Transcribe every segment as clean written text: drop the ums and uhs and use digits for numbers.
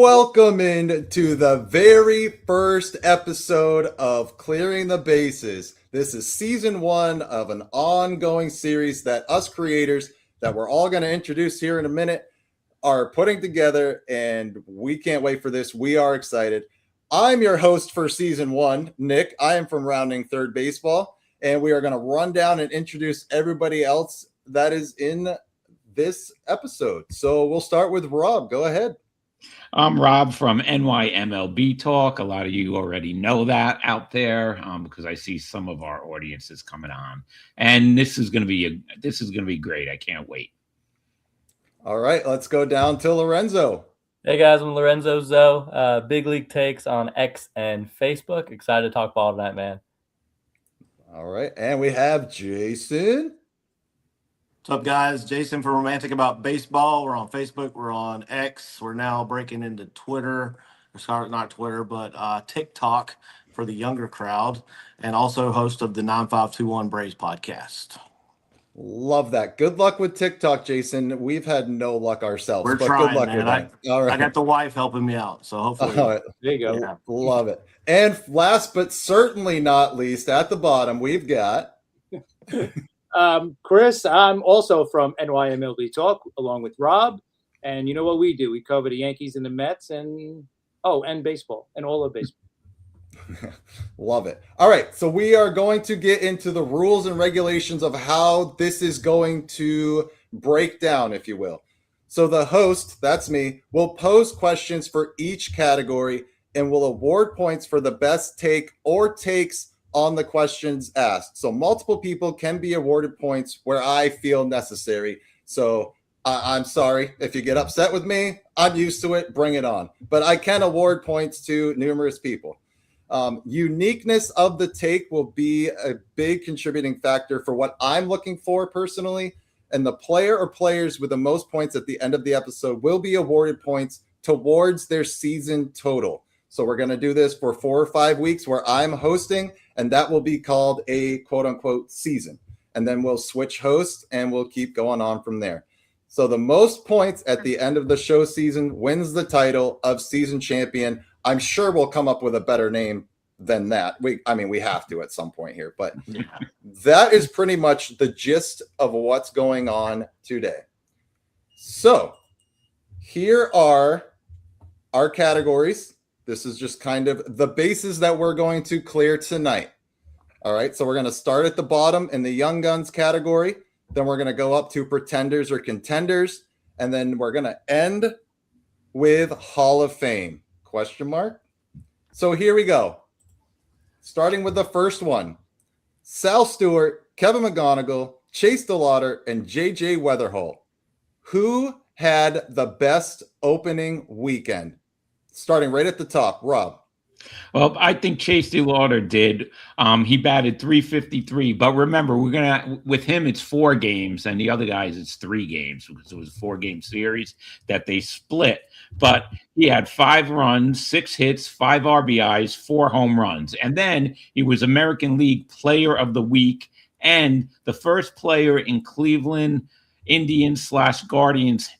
Welcome in to the very first episode of Clearing the Bases. This is season 1 of an ongoing series that us creators, that we're all going to introduce here in a minute, are putting together, and we can't wait for this. We are excited. I'm your host for season 1, Nick. I am from Rounding Third Baseball, and we are going to run down and introduce everybody else that is in this episode. So we'll start with Rob. Go ahead. I'm Rob from NYMLB Talk. A lot of you already know that out there because I see some of our audiences coming on, and this is going to be great. I can't wait. All right, let's go down to Lorenzo. Hey guys, I'm Lorenzo Zoe. Big League Takes on X and Facebook. Excited to talk ball tonight, man. All right, and we have Jason. What's up, guys? Jason from Romantic About Baseball. We're on Facebook. We're on X. We're now breaking into Twitter. Sorry, not Twitter, but TikTok for the younger crowd, and also host of the 9521 Braves podcast. Love that. Good luck with TikTok, Jason. We've had no luck ourselves. We're but trying, good luck man. with that. All right. I got the wife helping me out, so hopefully. All right. There you go. Yeah, love it. And last but certainly not least, at the bottom, we've got Chris. I'm also from NYMLB Talk, along with Rob. And you know what we do? We cover the Yankees and the Mets and baseball and all of baseball. Love it. All right. So we are going to get into the rules and regulations of how this is going to break down, if you will. So the host, that's me, will pose questions for each category and will award points for the best take or takes on the questions asked. So multiple people can be awarded points where I feel necessary. So I'm sorry if you get upset with me. I'm used to it. Bring it on. But I can award points to numerous people. Uniqueness of the take will be a big contributing factor for what I'm looking for personally. And the player or players with the most points at the end of the episode will be awarded points towards their season total. So we're going to do this for 4 or 5 weeks where I'm hosting, and that will be called a quote unquote season. And then we'll switch hosts and we'll keep going on from there. So the most points at the end of the show season wins the title of season champion. I'm sure we'll come up with a better name than that. We have to at some point here, but that is pretty much the gist of what's going on today. So here are our categories. This is just kind of the bases that we're going to clear tonight. All right, so we're going to start at the bottom in the Young Guns category. Then we're going to go up to Pretenders or Contenders. And then we're going to end with Hall of Fame. Question mark? So here we go. Starting with the first one. Sal Stewart, Kevin McGonigal, Chase DeLauder, and JJ Weatherholt. Who had the best opening weekend? Starting right at the top, Rob. Well, I think Chase DeLauder did. He batted .353, but remember, with him it's 4 games, and the other guys it's 3 games because it was a 4-game series that they split. But he had 5 runs, 6 hits, 5 RBIs, 4 home runs, and then he was American League Player of the Week and the first player in Cleveland Indians/Guardians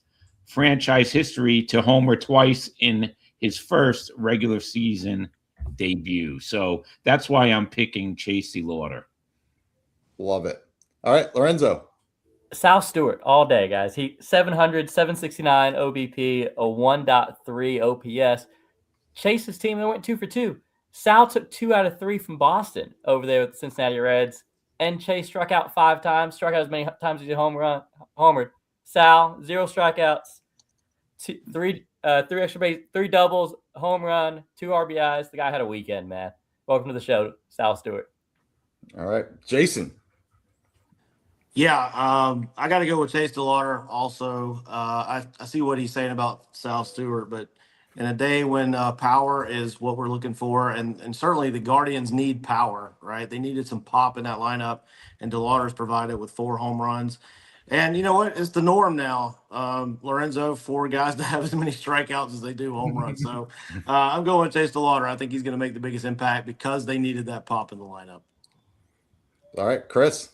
franchise history to homer twice in his first regular season debut. So that's why I'm picking Chase DeLauder. Love it. All right, Lorenzo. Sal Stewart all day, guys. He 700, 769 OBP, a 1.3 OPS. Chase's team, they went 2 for 2. Sal took 2 out of 3 from Boston over there with the Cincinnati Reds. And Chase struck out 5 times, struck out as many times as he homered. Sal, 0 strikeouts, 3 extra base, 3 doubles, home run, 2 RBIs. The guy had a weekend, man. Welcome to the show, Sal Stewart. All right, Jason. Yeah, I got to go with Chase DeLauder also. I see what he's saying about Sal Stewart, but in a day when power is what we're looking for, and certainly the Guardians need power, right? They needed some pop in that lineup, and DeLauder's provided with 4 home runs. And you know what? It's the norm now. Lorenzo, 4 guys to have as many strikeouts as they do home runs. So I'm going with Chase DeLauder. I think he's going to make the biggest impact because they needed that pop in the lineup. All right, Chris.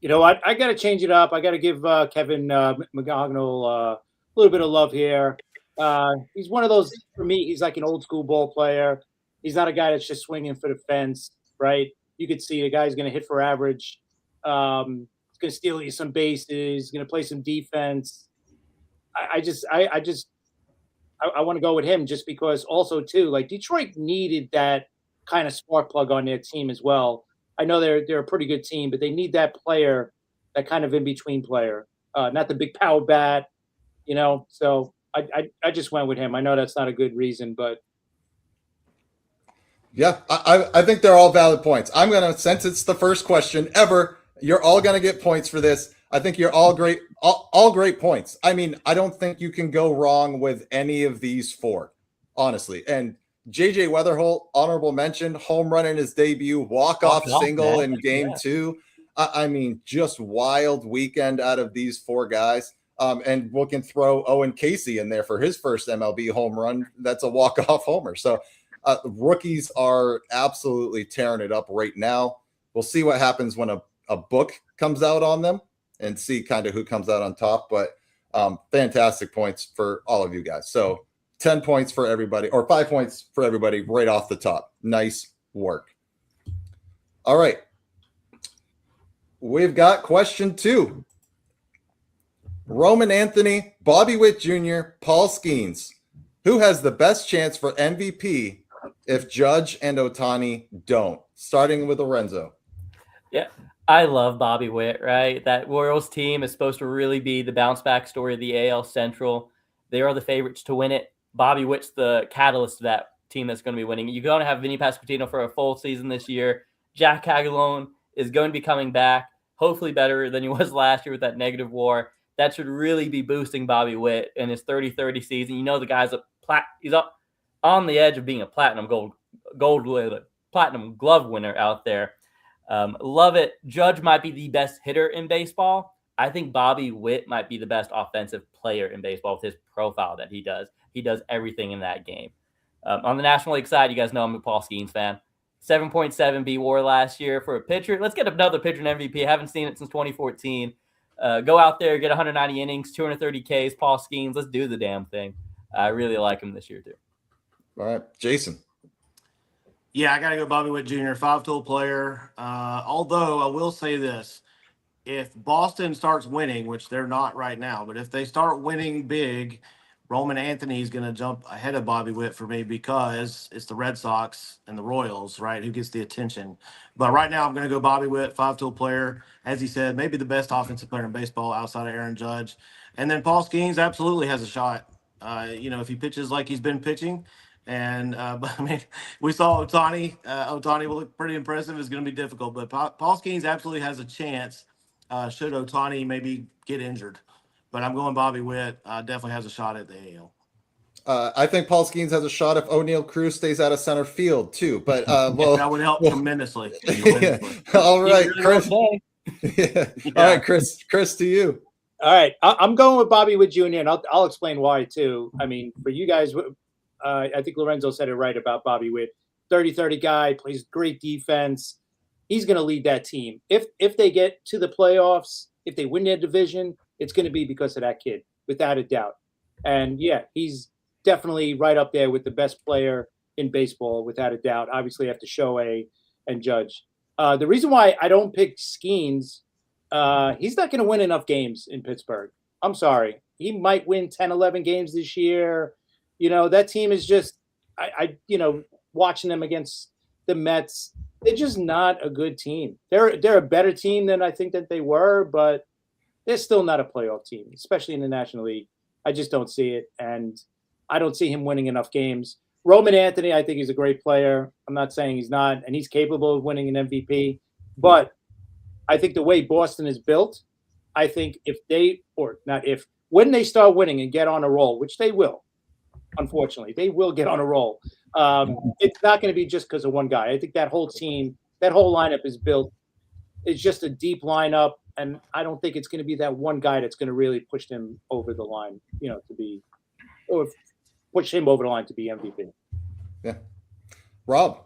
You know what? I got to change it up. I got to give Kevin McGonigal a little bit of love here. He's one of those, for me, he's like an old school ball player. He's not a guy that's just swinging for the fence, right? You could see the guy's going to hit for average. He's going to steal you some bases. He's going to play some defense. I want to go with him just because also too, like Detroit needed that kind of spark plug on their team as well. I know they're a pretty good team, but they need that player, that kind of in between player, not the big power bat, So I just went with him. I know that's not a good reason, but yeah, I think they're all valid points. I'm gonna, since it's the first question ever, you're all gonna get points for this. I think you're all great, all great points. I mean, I don't think you can go wrong with any of these four, honestly. And JJ Weatherholt, honorable mention, home run in his debut, walk-off single in game 2. I mean, just wild weekend out of these four guys. And we can throw Owen Casey in there for his first MLB home run. That's a walk-off homer. So rookies are absolutely tearing it up right now. We'll see what happens when a book comes out on them and see kind of who comes out on top. But fantastic points for all of you guys. So 10 points for everybody, or 5 points for everybody right off the top. Nice work. All right. We've got question 2. Roman Anthony, Bobby Witt Jr., Paul Skeens. Who has the best chance for MVP if Judge and Ohtani don't? Starting with Lorenzo. Yeah, I love Bobby Witt, right? That Royals team is supposed to really be the bounce back story of the AL Central. They are the favorites to win it. Bobby Witt's the catalyst to that team that's going to be winning. You're going to have Vinny Pasquantino for a full season this year. Jack Cagalone is going to be coming back, hopefully better than he was last year with that negative WAR. That should really be boosting Bobby Witt in his 30-30 season. The guy's he's up on the edge of being a platinum glove winner out there. Love it. Judge might be the best hitter in baseball. I think Bobby Witt might be the best offensive player in baseball with his profile that he does. He does everything in that game. On the National League side, you guys know I'm a Paul Skeens fan. 7.7 B-WAR last year for a pitcher. Let's get another pitcher in MVP. I haven't seen it since 2014. Go out there, get 190 innings, 230 Ks, Paul Skeens. Let's do the damn thing. I really like him this year, too. All right. Jason. Yeah, I got to go Bobby Witt Jr., 5-tool player. Although I will say this, if Boston starts winning, which they're not right now, but if they start winning big, Roman Anthony is going to jump ahead of Bobby Witt for me because it's the Red Sox and the Royals, right, who gets the attention. But right now I'm going to go Bobby Witt, 5-tool player. As he said, maybe the best offensive player in baseball outside of Aaron Judge. And then Paul Skeens absolutely has a shot, if he pitches like he's been pitching. And, but I mean, we saw Ohtani. Ohtani will look pretty impressive. It's going to be difficult. But Paul Skeens absolutely has a chance should Ohtani maybe get injured. But I'm going Bobby Witt. Definitely has a shot at the AL. I think Paul Skeens has a shot if O'Neal Cruz stays out of center field too. But that would help tremendously. Yeah. All right, Chris. Yeah. All right, Chris. Chris, to you. All right, I'm going with Bobby Witt Jr. and I'll explain why too. I mean, for you guys, I think Lorenzo said it right about Bobby Witt. 30-30 guy, plays great defense. He's going to lead that team. If they get to the playoffs, if they win their division, it's going to be because of that kid, without a doubt. And yeah, he's definitely right up there with the best player in baseball, without a doubt. Obviously, after Shohei and Judge. The reason why I don't pick Skeens, he's not going to win enough games in Pittsburgh. I'm sorry. He might win 10, 11 games this year. That team is just, watching them against the Mets, they're just not a good team. They're a better team than I think that they were, but they're still not a playoff team, especially in the National League. I just don't see it, and I don't see him winning enough games. Roman Anthony, I think he's a great player. I'm not saying he's not, and he's capable of winning an MVP. But I think the way Boston is built, I think when they start winning and get on a roll, which they will, unfortunately, they will get on a roll. It's not going to be just because of one guy. I think that whole team, that whole lineup is built. It's just a deep lineup. And I don't think it's going to be that one guy that's going to really push him over the line, push him over the line to be MVP. Yeah. Rob.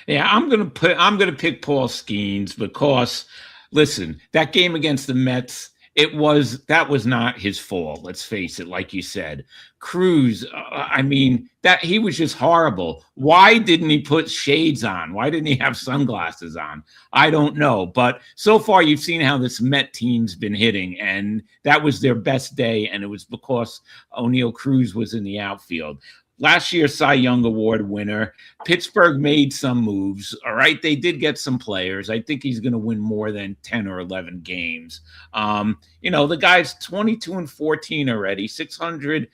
Yeah, I'm gonna pick Paul Skeens because listen, that game against the Mets, that was not his fault. Let's face it. Like you said, Cruz, I mean, that he was just horrible. Why didn't he put shades on? Why didn't he have sunglasses on? I don't know. But so far you've seen how this Met team's been hitting, and that was their best day. And it was because O'Neal Cruz was in the outfield. Last year's Cy Young Award winner. Pittsburgh made some moves. All right. They did get some players. I think he's going to win more than 10 or 11 games. The guy's 22-14 already, 600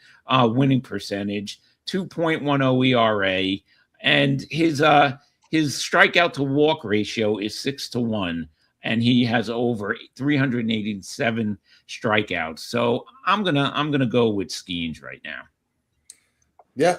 winning percentage, 2.10 ERA. And his strikeout to walk ratio is 6-1. And he has over 387 strikeouts. So I'm gonna go with Skeens right now. Yeah,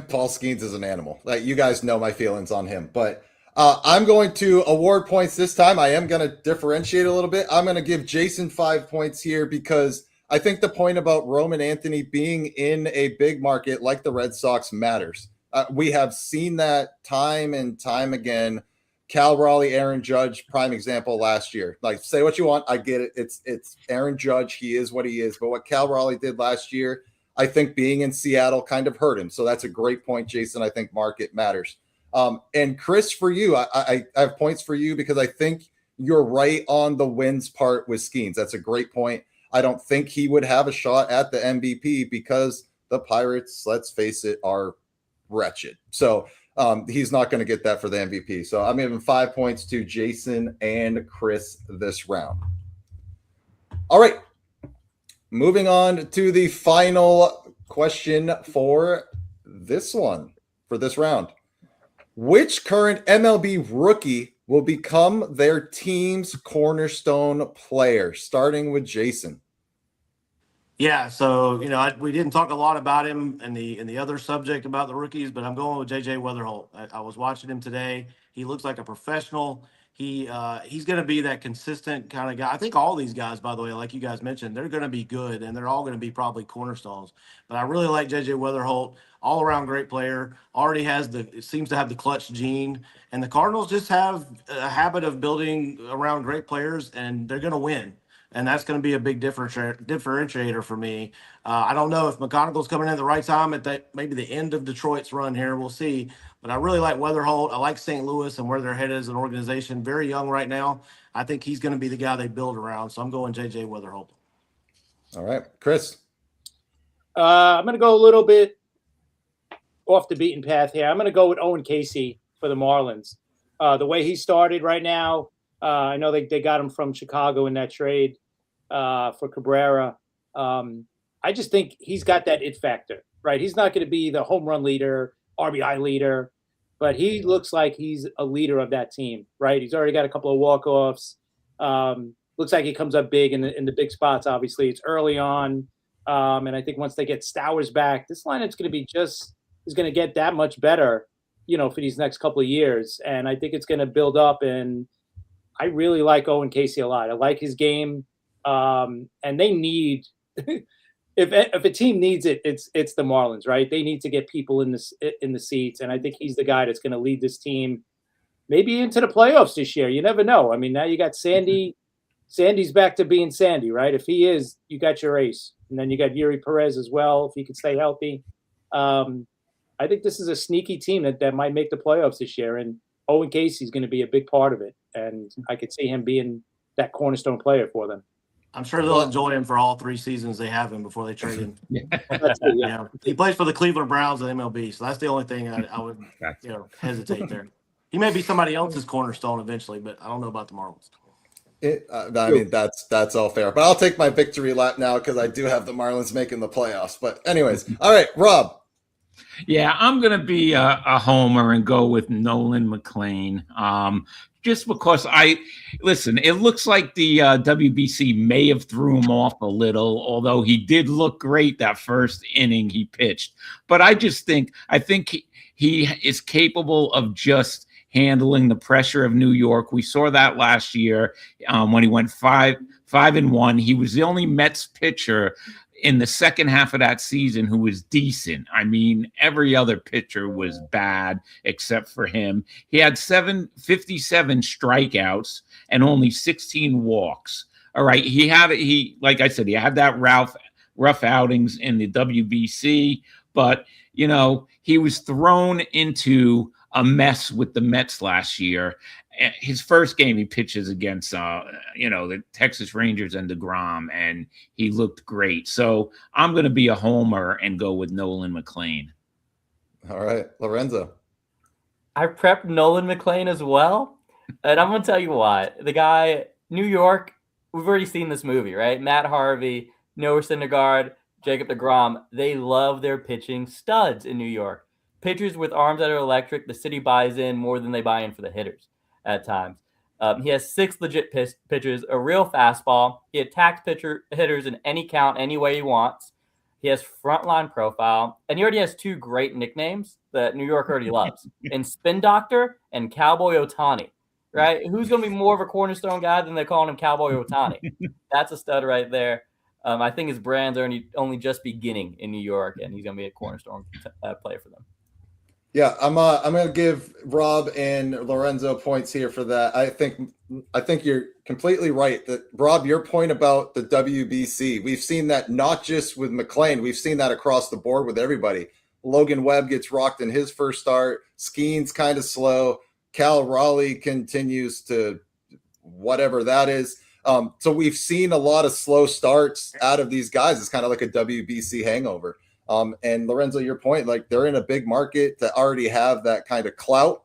Paul Skeens is an animal. Like, you guys know my feelings on him, but I'm going to award points this time. I am going to differentiate a little bit. I'm going to give Jason 5 points here because I think the point about Roman Anthony being in a big market like the Red Sox matters. We have seen that time and time again. Cal Raleigh, Aaron Judge, prime example last year. Like, say what you want. I get it. It's Aaron Judge. He is what he is. But what Cal Raleigh did last year, I think being in Seattle kind of hurt him. So that's a great point, Jason. I think market matters. And Chris, for you, I have points for you because I think you're right on the wins part with Skeens. That's a great point. I don't think he would have a shot at the MVP because the Pirates, let's face it, are wretched. So he's not going to get that for the MVP. So I'm giving 5 points to Jason and Chris this round. All right. Moving on to the final question for this round. Which current MLB rookie will become their team's cornerstone player? Starting with Jason. Yeah, so we didn't talk a lot about him in the other subject about the rookies, but I'm going with JJ Weatherholt. I was watching him today. He looks like a professional. He's going to be that consistent kind of guy. I think all these guys, by the way, like you guys mentioned, they're going to be good, and they're all going to be probably cornerstones. But I really like JJ Weatherholt, all around great player. Already seems to have the clutch gene, and the Cardinals just have a habit of building around great players, and they're going to win. And that's going to be a big differentiator for me. I don't know if McConaughey's coming in at the right time at maybe the end of Detroit's run here. We'll see. But I really like Weatherholt. I like St. Louis and where they're headed as an organization. Very young right now. I think he's going to be the guy they build around. So I'm going JJ Weatherholt. All right, Chris. I'm going to go a little bit off the beaten path here. I'm going to go with Owen Casey for the Marlins. The way he started right now, I know they got him from Chicago in that trade for Cabrera. I just think he's got that it factor, right? He's not going to be the home run leader, RBI leader, but he looks like he's a leader of that team, right? He's already got a couple of walk-offs. Looks like he comes up big in the big spots. Obviously, it's early on, and I think once they get Stowers back, this lineup's going to be is going to get that much better, for these next couple of years. And I think it's going to build up. And I really like Owen Casey a lot. I like his game, and they need. If a team needs it, it's the Marlins, right? They need to get people in the seats, and I think he's the guy that's going to lead this team maybe into the playoffs this year. You never know. I mean, now you got Sandy. Sandy's back to being Sandy, right? If he is, you got your ace, and then you got Yuri Perez as well if he can stay healthy. I think this is a sneaky team that might make the playoffs this year, and Owen Casey's going to be a big part of it, and I could see him being that cornerstone player for them. I'm sure they'll enjoy him for all 3 seasons they have him before they trade him. Yeah. He plays for the Cleveland Browns at MLB, so that's the only thing I would hesitate there. He may be somebody else's cornerstone eventually, but I don't know about the Marlins. I mean, that's all fair. But I'll take my victory lap now because I do have the Marlins making the playoffs. But anyways, all right, Rob. Yeah, I'm going to be a homer and go with Nolan McLean. Just because it looks like the WBC may have threw him off a little, although he did look great that first inning he pitched. But I think he is capable of just handling the pressure of New York. We saw that last year when he went 5-1. He was the only Mets pitcher in the second half of that season who was decent. I mean, every other pitcher was bad except for him. He had 57 strikeouts and only 16 walks. All right, like I said, he had that rough outings in the WBC, but he was thrown into a mess with the Mets last year. His first game he pitches against the Texas Rangers and DeGrom, and he looked great. So I'm going to be a homer and go with Nolan McLean. All right, Lorenzo. I prepped Nolan McLean as well, and I'm going to tell you why. The guy, New York, we've already seen this movie, right? Matt Harvey, Noah Syndergaard, Jacob DeGrom, they love their pitching studs in New York. Pitchers with arms that are electric, the city buys in more than they buy in for the hitters at times. He has 6 legit pitchers, a real fastball. He attacks hitters in any count, any way he wants. He has frontline profile, and he already has 2 great nicknames that New York already loves, in Spin Doctor and Cowboy Ohtani, right? Who's going to be more of a cornerstone guy than they're calling him Cowboy Ohtani? That's a stud right there. I think his brands are only just beginning in New York, and he's going to be a cornerstone player for them. Yeah, I'm going to give Rob and Lorenzo points here for that. I think you're completely right. That Rob, your point about the WBC, we've seen that not just with McLean, we've seen that across the board with everybody. Logan Webb gets rocked in his first start. Skeen's kind of slow. Cal Raleigh continues to whatever that is. So we've seen a lot of slow starts out of these guys. It's kind of like a WBC hangover. And Lorenzo, your point, like they're in a big market to already have that kind of clout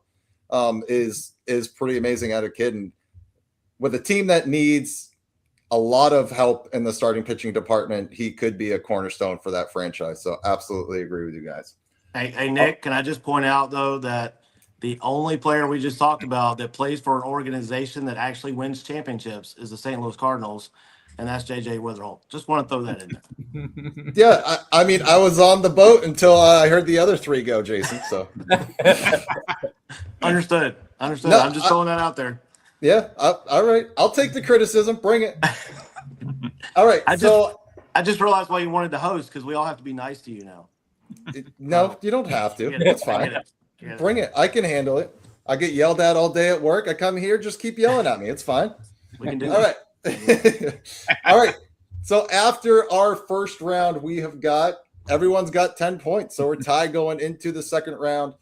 is pretty amazing out of kid. And with a team that needs a lot of help in the starting pitching department, he could be a cornerstone for that franchise. So absolutely agree with you guys. Hey, Nick, can I just point out, though, that the only player we just talked about that plays for an organization that actually wins championships is the St. Louis Cardinals, and that's J.J. Witherholt. Just want to throw that in there. Yeah, I mean, I was on the boat until I heard the other 3 go, Jason. So Understood. No, I'm just throwing that out there. Yeah, all right. I'll take the criticism. Bring it. All right. I just realized why you wanted to host, because we all have to be nice to you now. No, you don't have to. It's fine. Bring it. I can handle it. I get yelled at all day at work. I come here, just keep yelling at me. It's fine. We can do all right. All right. So after our first round, everyone's got 10 points. So we're tied going into the second round.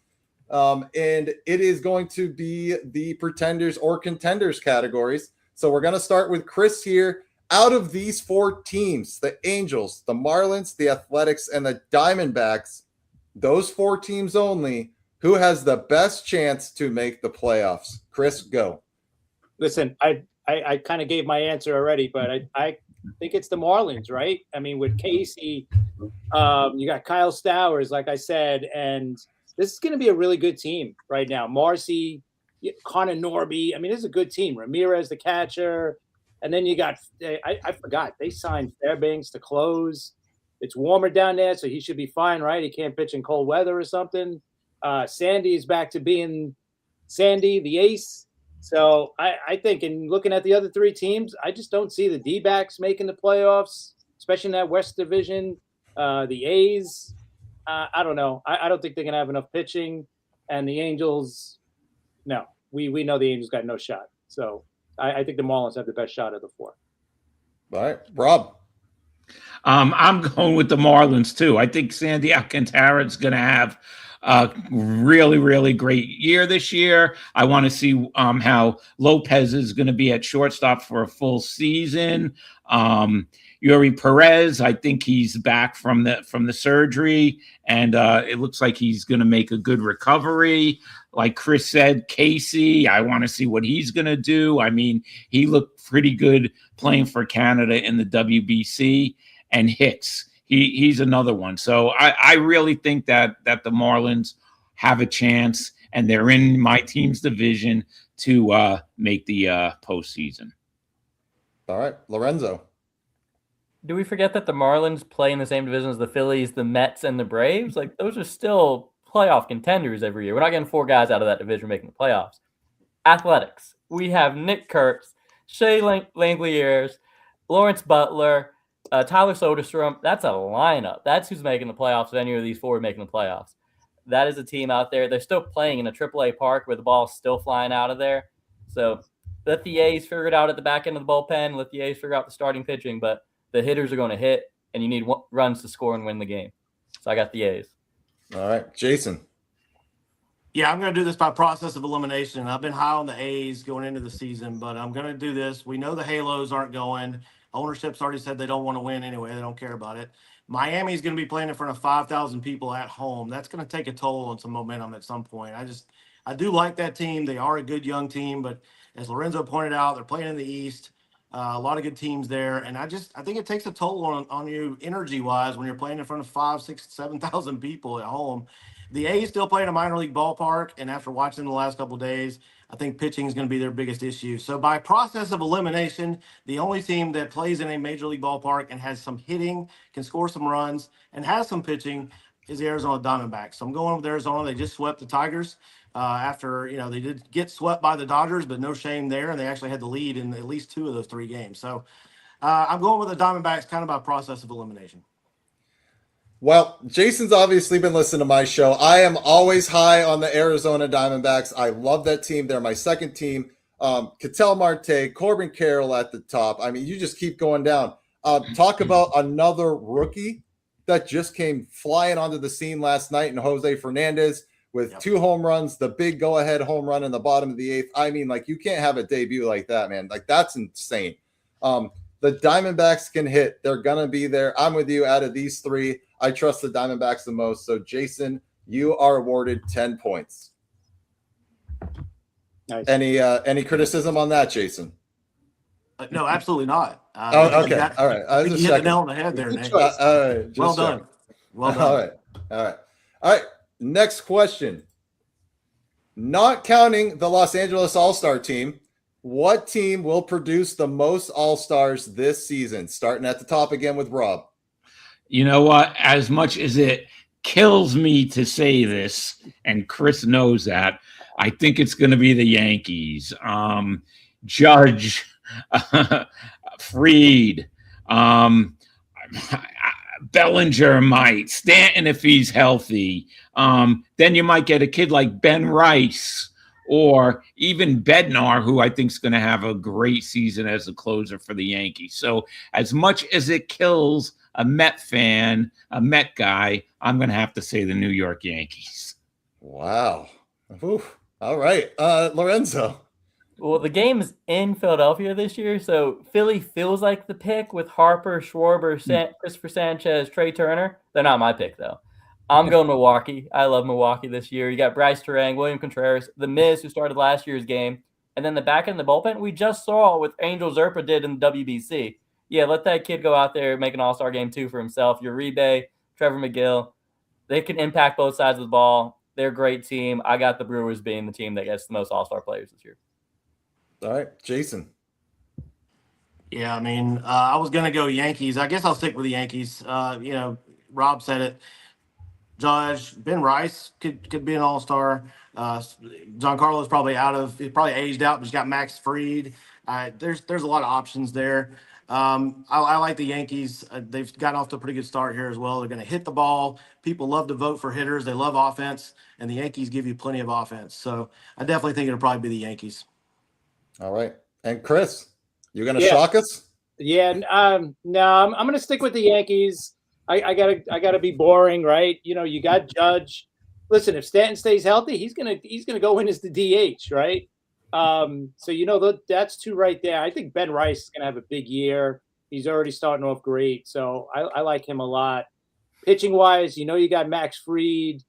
And it is going to be the pretenders or contenders categories. So we're going to start with Chris here. Out of these 4 teams, the Angels, the Marlins, the Athletics, and the Diamondbacks, those 4 teams only, who has the best chance to make the playoffs? Chris, go. Listen, I kind of gave my answer already, but I think it's the Marlins, right? I mean, with Casey, you got Kyle Stowers, like I said, and this is going to be a really good team right now. Marcy, Connor Norby. I mean, this is a good team. Ramirez, the catcher. And then you got, I forgot, they signed Fairbanks to close. It's warmer down there, so he should be fine, right? He can't pitch in cold weather or something. Sandy is back to being Sandy, the ace. So I think in looking at the other 3 teams, I just don't see the D-backs making the playoffs, especially in that West Division. The A's, I don't know. I don't think they're going to have enough pitching. And the Angels, no. We know the Angels got no shot. So I think the Marlins have the best shot of the 4. All right. Rob. I'm going with the Marlins, too. I think Sandy Alcantara is going to have a really, really great year this year. I want to see how Lopez is going to be at shortstop for a full season. Yuri Perez, I think he's back from the surgery, and it looks like he's going to make a good recovery. Like Chris said, Casey, I want to see what he's going to do. I mean, he looked pretty good playing for Canada in the WBC, and hits. He's another one. So I really think that the Marlins have a chance, and they're in my team's division to make the postseason. All right, Lorenzo. Do we forget that the Marlins play in the same division as the Phillies, the Mets, and the Braves? Like, those are still playoff contenders every year. We're not getting 4 guys out of that division making the playoffs. Athletics. We have Nick Kurtz, Shea Langeliers, Lawrence Butler, Tyler Soderstrom. That's a lineup. That's who's making the playoffs. If any of these 4 are making the playoffs. That is a team out there. They're still playing in a AAA park where the ball's still flying out of there. So let the A's figure it out at the back end of the bullpen. Let the A's figure out the starting pitching, but the hitters are going to hit, and you need runs to score and win the game. So I got the A's. All right, Jason. Yeah, I'm going to do this by process of elimination. I've been high on the A's going into the season, but I'm going to do this. We know the Halos aren't going. Ownership's already said they don't want to win anyway. They don't care about it. Miami's going to be playing in front of 5,000 people at home. That's going to take a toll on some momentum at some point. I do like that team. They are a good young team, but as Lorenzo pointed out, they're playing in the East. A lot of good teams there, and I think it takes a toll on you energy-wise when you're playing in front of 5,000, 6,000, 7,000 people at home. The A's still play in a minor league ballpark, and after watching them the last couple of days, I think pitching is going to be their biggest issue. So by process of elimination, the only team that plays in a major league ballpark and has some hitting, can score some runs, and has some pitching is the Arizona Diamondbacks. So I'm going with Arizona. They just swept the Tigers after, they did get swept by the Dodgers, but no shame there. And they actually had the lead in at least 2 of those 3 games. So I'm going with the Diamondbacks kind of by process of elimination. Well, Jason's obviously been listening to my show. I am always high on the Arizona Diamondbacks. I love that team. They're my second team. Ketel Marte, Corbin Carroll at the top. I mean, you just keep going down. Talk about another rookie that just came flying onto the scene last night in Jose Fernandez with 2 home runs, the big go-ahead home run in the bottom of the 8th. I mean, like, you can't have a debut like that, man. Like, that's insane. The Diamondbacks can hit. They're going to be there. I'm with you. Out of these 3, I trust the Diamondbacks the most. So, Jason, you are awarded 10 points. Nice. Any criticism on that, Jason? No, absolutely not. Okay. All right. I was you just hit the checking. nail on the head there, Nick. All right. Well done. Well done. All right. Next question. Not counting the Los Angeles All-Star team, what team will produce the most All-Stars this season? Starting at the top again with Rob. You know what? As much as it kills me to say this, and Chris knows that, I think it's going to be the Yankees. Judge, Fried, Bellinger might, Stanton if he's healthy. Then you might get a kid like Ben Rice or even Bednar, who I think is going to have a great season as a closer for the Yankees. So as much as it kills a Met fan, a Met guy, I'm going to have to say the New York Yankees. Wow. Oof. All right. Lorenzo. Well, the game is in Philadelphia this year, so Philly feels like the pick with Harper, Schwarber, Christopher Sanchez, Trey Turner. They're not my pick, though. I'm going Milwaukee. I love Milwaukee this year. You got Bryce Terang, William Contreras, the Miz, who started last year's game, and then the back end of the bullpen, we just saw what Angel Zerpa did in the WBC. Yeah, let that kid go out there and make an all-star game, too, for himself. Uribe, Trevor McGill, they can impact both sides of the ball. They're a great team. I got the Brewers being the team that gets the most all-star players this year. All right, Jason. Yeah, I mean, I was going to go Yankees. I guess I'll stick with the Yankees. Rob said it. Judge, Ben Rice could be an all-star. Giancarlo's probably probably aged out, but he's got Max Fried. There's a lot of options there. I like the Yankees. They've gotten off to a pretty good start here as well. They're going to hit the ball. People love to vote for hitters. They love offense, and the Yankees give you plenty of offense. So I definitely think it'll probably be the Yankees. All right. And Chris, you're going to shock us? Yeah. No, I'm going to stick with the Yankees. I gotta be boring, right? You got Judge. Listen, if Stanton stays healthy, he's gonna go in as the DH, right? So that's 2 right there. I think Ben Rice is gonna have a big year. He's already starting off great, so I like him a lot. Pitching wise, you got Max Fried,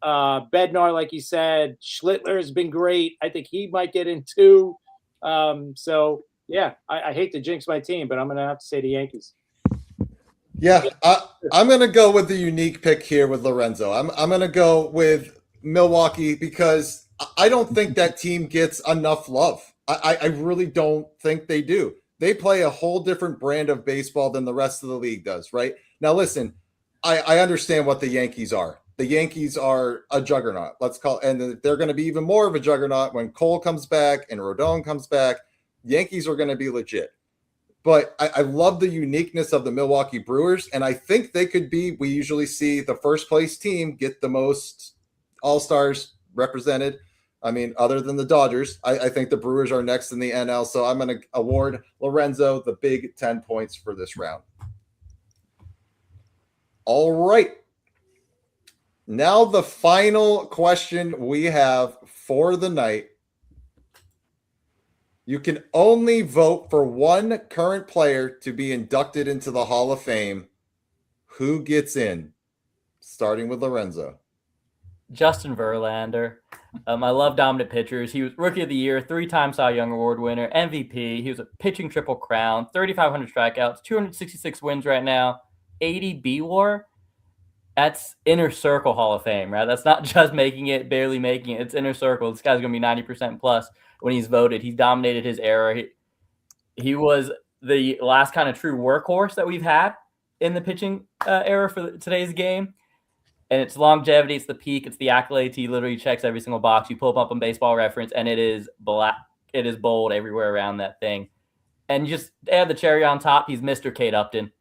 Bednar, like you said. Schlittler has been great. I think he might get in too. So yeah, I hate to jinx my team, but I'm gonna have to say the Yankees. Yeah, I'm going to go with the unique pick here with Lorenzo. I'm going to go with Milwaukee because I don't think that team gets enough love. I really don't think they do. They play a whole different brand of baseball than the rest of the league does, right? Now, listen, I understand what the Yankees are. The Yankees are a juggernaut, and they're going to be even more of a juggernaut when Cole comes back and Rodon comes back. Yankees are going to be legit. But I love the uniqueness of the Milwaukee Brewers, and I think they could be – we usually see the first-place team get the most All-Stars represented. I mean, other than the Dodgers, I think the Brewers are next in the NL. So I'm going to award Lorenzo the big 10 points for this round. All right. Now the final question we have for the night. You can only vote for one current player to be inducted into the Hall of Fame. Who gets in? Starting with Lorenzo. Justin Verlander. I love dominant pitchers. He was Rookie of the Year, 3-time Cy Young Award winner, MVP. He was a pitching triple crown, 3,500 strikeouts, 266 wins right now, 80 B-WAR. That's inner circle Hall of Fame, right? That's not just making it, barely making it. It's inner circle. This guy's going to be 90% plus when he's voted. He dominated his era. He was the last kind of true workhorse that we've had in the pitching era for today's game. And it's longevity, it's the peak, it's the accolades. He literally checks every single box. You pull up on Baseball Reference, and it is black. It is bold everywhere around that thing. And just add the cherry on top. He's Mr. Kate Upton,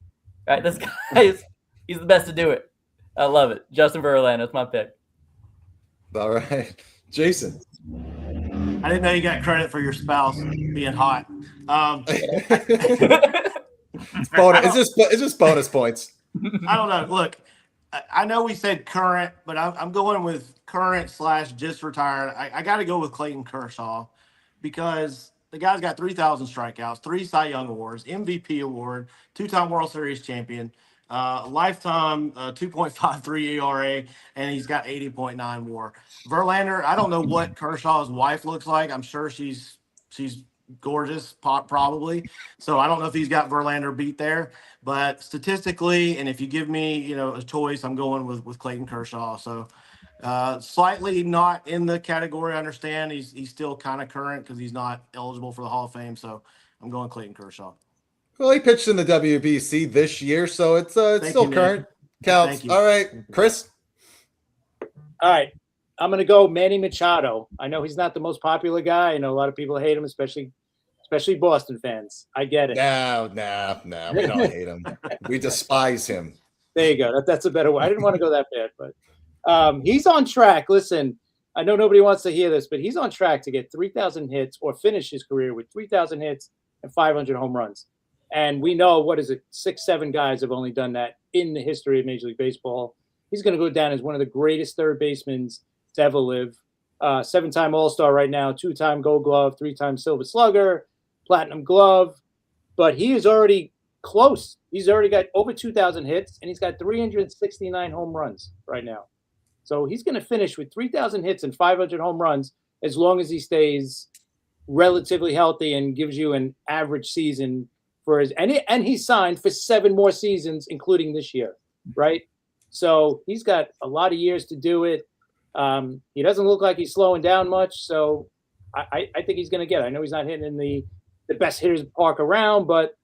right? This guy he's the best to do it. I love it. Justin Verlander, that's my pick. All right, Jason. I didn't know you got credit for your spouse being hot. It's bonus. It's just bonus points. I don't know. Look, I know we said current, but I'm going with current / just retired. I got to go with Clayton Kershaw because the guy's got 3,000 strikeouts, 3 Cy Young Awards, MVP award, 2-time World Series champion, lifetime 2.53 ERA, and he's got 80.9 WAR. Verlander, I don't know what Kershaw's wife looks like. I'm sure she's gorgeous, probably. So I don't know if he's got Verlander beat there, but statistically, and if you give me, a choice, I'm going with Clayton Kershaw. So slightly not in the category. I understand he's still kind of current because he's not eligible for the Hall of Fame. So I'm going Clayton Kershaw. Well, he pitched in the WBC this year, so it's still current. Counts. All right, Chris. All right. I'm going to go Manny Machado. I know he's not the most popular guy. I know a lot of people hate him, especially Boston fans. I get it. No, we don't hate him. We despise him. There you go. That's a better way. I didn't want to go that bad, but he's on track. Listen, I know nobody wants to hear this, but he's on track to get 3,000 hits or finish his career with 3,000 hits and 500 home runs. And we know, 6-7 guys have only done that in the history of Major League Baseball. He's going to go down as one of the greatest third basemen to ever live. 7-time All-Star right now, 2-time Gold Glove, 3-time Silver Slugger, Platinum Glove. But he is already close. He's already got over 2,000 hits, and he's got 369 home runs right now. So he's going to finish with 3,000 hits and 500 home runs as long as he stays relatively healthy and gives you an average season for his. And he's signed for 7 more seasons, including this year, right? So he's got a lot of years to do it. He doesn't look like he's slowing down much, so I think he's going to get it. I know he's not hitting in the best hitters park around, but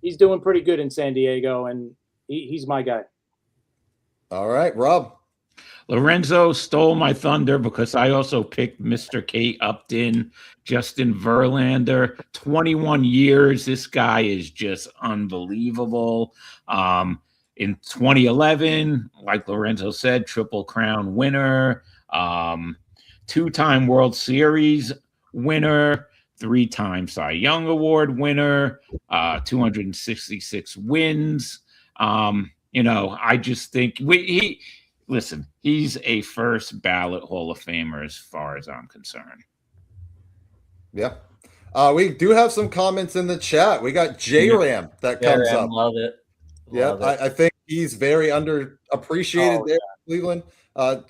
he's doing pretty good in San Diego, and he's my guy. All right, Rob. Lorenzo stole my thunder because I also picked Mr. Kate Upton, Justin Verlander. 21 years. This guy is just unbelievable. In 2011, like Lorenzo said, Triple Crown winner, 2-time World Series winner, 3-time Cy Young Award winner, 266 wins. I just think he's a first ballot Hall of Famer as far as I'm concerned. Yeah. We do have some comments in the chat. We got J-Ram that comes up. Love it. Yeah, I think he's very underappreciated there in Cleveland.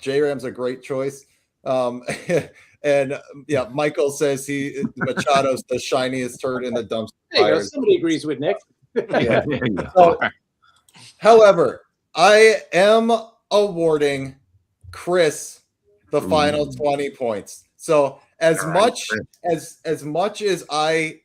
J-Ram's a great choice. And yeah, Michael says Machado's the shiniest turd in the dumpster. There you go. Somebody agrees with Nick. Yeah. So, however, I am awarding Chris the final 20 points. So as much as I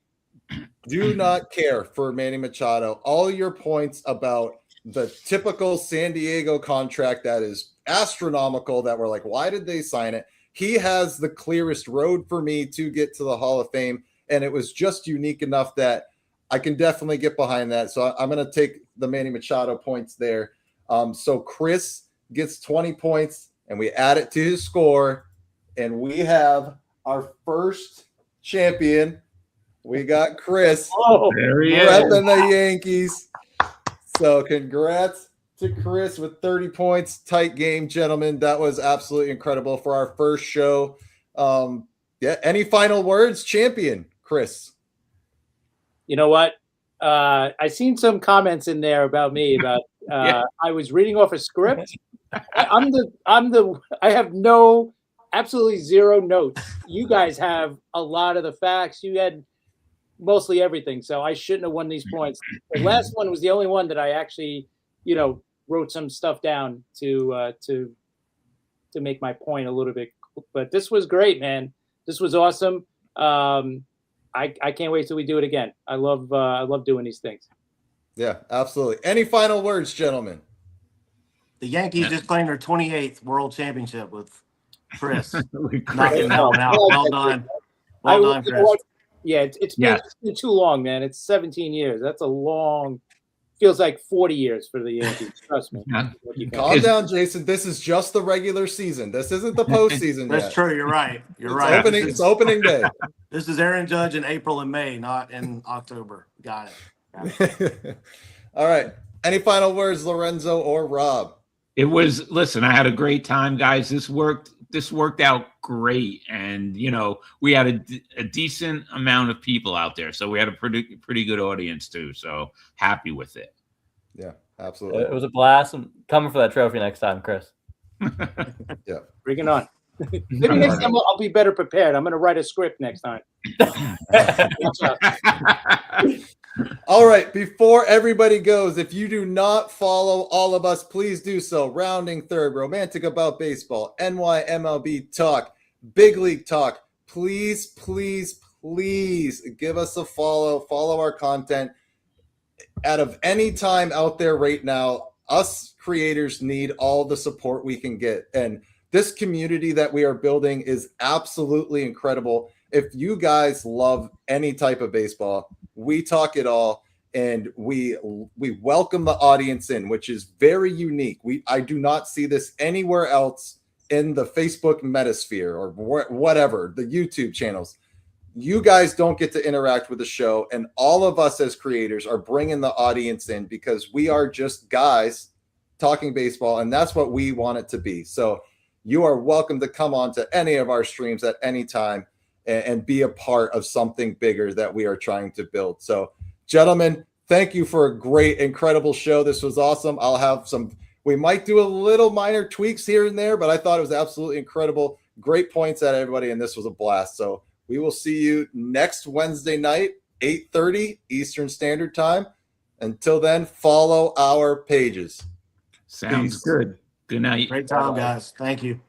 do not care for Manny Machado, all your points about the typical San Diego contract that is astronomical, that we're like, why did they sign it? He has the clearest road for me to get to the Hall of Fame, and it was just unique enough that I can definitely get behind that. So I'm going to take the Manny Machado points there. So Chris gets 20 points, and we add it to his score, and we have our first champion. We got Chris There he is. repping the Yankees. So congrats to Chris with 30 points. Tight game, gentlemen. That was absolutely incredible for our first show. Any final words, champion Chris? You know what? I seen some comments in there about me about I was reading off a script. I have absolutely zero notes. You guys have a lot of the facts. You had mostly everything, so I shouldn't have won these points. The last one was the only one that I actually, wrote some stuff down to make my point a little bit. But this was great, man. This was awesome. I can't wait till we do it again. I love doing these things. Yeah, absolutely. Any final words, gentlemen? The Yankees just claimed their 28th World Championship with Chris. Chris. Knocking that one out. Well done. Well done, Chris. Yeah, it's been too long, man. It's 17 years. That's a long. Feels like 40 years for the Yankees. Trust me. Calm down, Jason. This is just the regular season. This isn't the postseason yet. That's true. You're right. It's opening day. This is Aaron Judge in April and May, not in October. Got it. All right. Any final words, Lorenzo or Rob? Listen, I had a great time, guys. This worked out great. And, we had a decent amount of people out there. So we had a pretty good audience too. So happy with it. Yeah, absolutely. It was a blast. I'm coming for that trophy next time, Chris. Yeah. Bring it on. Maybe next time I'll be better prepared. I'm going to write a script next time. All right. Before everybody goes, if you do not follow all of us, please do so. Rounding Third, Romantic About Baseball, NYMLB Talk, Big League Talk. Please, please, please give us a follow. Follow our content. Out of any time out there right now, us creators need all the support we can get. And this community that we are building is absolutely incredible. If you guys love any type of baseball, we talk it all, and we welcome the audience in, which is very unique. I do not see this anywhere else in the Facebook metasphere or whatever, the YouTube channels. You guys don't get to interact with the show, and all of us as creators are bringing the audience in because we are just guys talking baseball, and that's what we want it to be. So you are welcome to come on to any of our streams at any time and be a part of something bigger that we are trying to build. So, gentlemen, thank you for a great, incredible show. This was awesome. We might do a little minor tweaks here and there, but I thought it was absolutely incredible. Great points at everybody, and this was a blast. So we will see you next Wednesday night, 8:30 Eastern Standard Time. Until then, follow our pages. Sounds Peace. good. Good night. Great time, guys. Thank you.